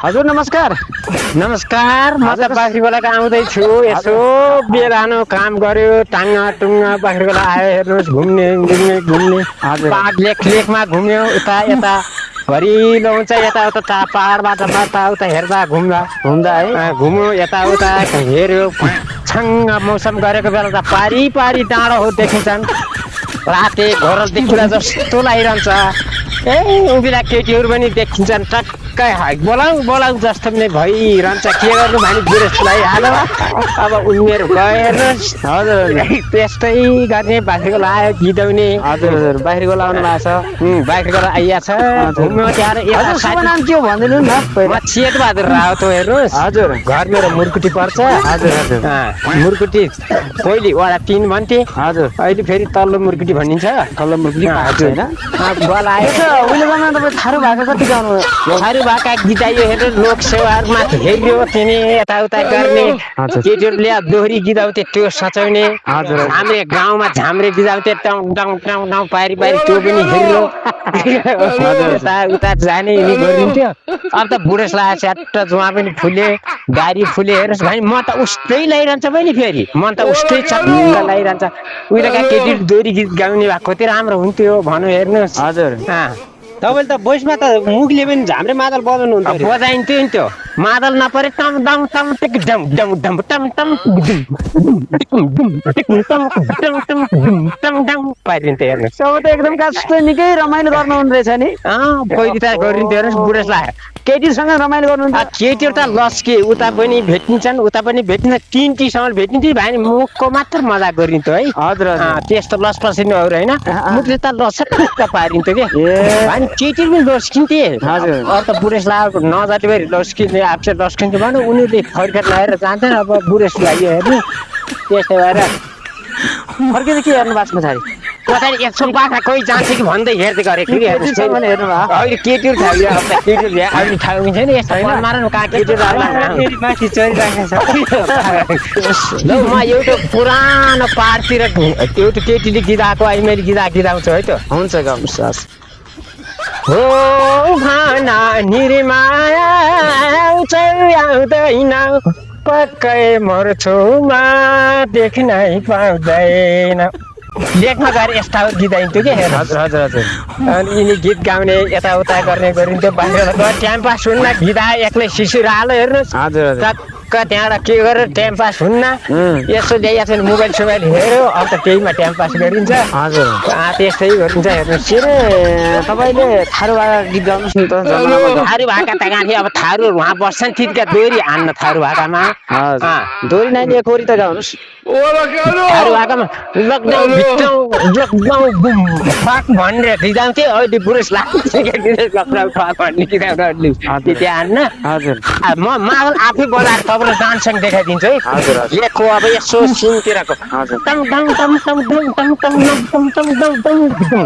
हजुर नमस्कार। नमस्कार, म त बाख्रीकोलाको आउँदैछु। यसो बिरानो काम गर्यो, टाङ्गा टुङ्गा बाख्रीकोला आयो। हेर्नुहोस्, घुम्ने घुम्ने हजुर पाहाड लेखमा घुम्यो, उता यता भरिलो हुन्छ, यताउता पाहाडबाट उता हेर्दा घुम्दा है घुम्यो, यताउता हेऱ्यो। छङ्ग मौसम गरेको बेला त पारी पारी डाँडो हो देखिन्छन्। राते घोरल देखुरा जस्तो लागिरहन्छ। उभिला केटीहरू पनि देखिन्छन्। टक्कै बोलाउ जस्तो पनि भइरहन्छ। के गर्नु भने बुढेसलाई हालो अब उमेर गयो हेर्नुहोस्। हजुर त्यस्तै गर्ने बाख्रीकोला आयो गिदाउने। हजुर हजुर बाहिरको लाउनु भएको छ। बाख्रीकोला आइया छ। घुम्यो त्यहाँ हजुर शुभ नाम के हो भनिदिनु न म चेतबहादुर रावत हो। हेर्नुहोस्, हजुर घर मेरो मुर्कुटी पर्छ। हजुर हजुर मुर्कुटी पहिले वडा 3 भन्थे, हजुर अहिले फेरि तल्लो मुर्कुटी भनिन्छ। तल्लो मुर्कुटी हजुर बल आयो। उहिले जमाना तपाईँ थारू भाका कति गाउनु थारू भाका गिदाइयो। हेर्नु लोक सेवाहरूमा हेऱ्यो तिनी यताउता गर्ने। केटीहरूले दोहोरी गिदाउँथे, त्यो सचाउने। झाम्रे गाउँमा झाम्रे गिदाउँथे, टाउ टाउ टाउ टाउ पारी पारी, त्यो पनि हेऱ्यो। यताउता जाने यिनी गरिन्थ्यो। अब त बुढेसलाई च्याट्ट जुवा पनि फुले, दारी फुले। हेर्नुहोस् भाइ, म त उस्तै लागिरहन्छ पनि फेरि। मन त उस्तै चक्क लागिरहन्छ। उहिलेका केटी दोहोरी गीत गाउने भएको कति राम्रो हुन्थ्यो भनौँ। हेर्नुहोस्, हजुर तपाईँले त भोइसमा त मुखले पनि झाम्रे मादल बजाउनु हुन्छ। बजाइन्थ्यो नि त्यो मादल नपरे टम टम टम टिक डम डम डम टम टम टम टम पारिन्थ्यो। हेर्नुहोस्, सब त एकदम कस्तो निकै रमाइलो गर्नुहुँदो रहेछ नि। पहिले त गरिन्थ्यो। हेर्नुहोस्, बुढेसलाई केटीसँग रमाइलो गर्नुहुन्छ। केटीहरू त लस्के उता पनि भेटिन्छन्, उता पनि भेटिन्छ। 3टीसम्म भेटिन्थ्यो भाइ। मुखको मात्र मजाक गरिन्थ्यो है। हजुर त्यस्तो लसपसिनुहरू होइन, मुखले त लसक्क पारिन्थ्यो कि भाइ। केटीहरू पनि लस्किन्थे। हजुर त बुढेसलाई नजाति भएर लस्किने आफसे लस्किन्थ्यो भने उनीहरूले फर्केर लगाएर जान्थेन। अब बुढेसलाई हेर्नु त्यस्तै भएर फर्केर के हेर्नु भएको छ पछाडि पछाडि 100 बाख्रा कोही जान्छ कि भन्दै हेर्दै गरेको कि। केटीसँग हेर्नु भयो। अहिले केटीहरू थाहा अब केटीहरू अहिले थाहा हुन्छ नि। यस्तो मारौँ कहाँ केटीहरू माथि चढिराखेको छ। ल म एउटा पुरानो पाहाडतिर एउटा केटीले गिदाएको अहिले मैले गिदाउँछु है। त हुन्छ गाउनुहोस्। हो भाना निर्माया आउँदैन, पक्कै मर्छुमा देख्नै पाउँदैन। लेखमा गएर यस्ता गिदाइन्थ्यो कि। हजुर हजुर हजुर अनि यिनी गीत गाउने यताउता गर्ने गरिन्थ्यो। बाहिर गएर टाइम पास हुन्न, गिदा एक्लै शिशिर हालो। हेर्नुहोस्, हजुर हजुर टक्क त्यहाँबाट के गरेर टाइम पास हुन्न। यसो ल्याइएको छ मोबाइल सोबाइल हेऱ्यो, अब त त्यहीमा टाइम पास गरिन्छ। हजुर त्यस्तै गरिन्छ। हेर्नुहोस्, के रे तपाईँले थारू भाका गीत गाउनुहोस् न त जमानामा। थारू भाका त गाँथे। अब थारूहरू उहाँ बस्छन्, त्यतिका दोहोरी हान्न थारू भाकामा। दोहोरी नानी कोरी त गाउनुहोस्। थारू भाकामा लकडाउन भित्राउ लकडाउन बुम फाक भनेर गिदाउँथे। अहिले बुढेस लाग्छ लकडाउन फाक भन्ने गिदाउँदा त्यति हान्न। हजुर म मादल आफै बजाएर तपाईँलाई डान्ससँग देखाइदिन्छु है। हजुर लेखको अब यसो सिनतिरको हजुर टम टम टम टम टम टम टम टम टम टम टम टम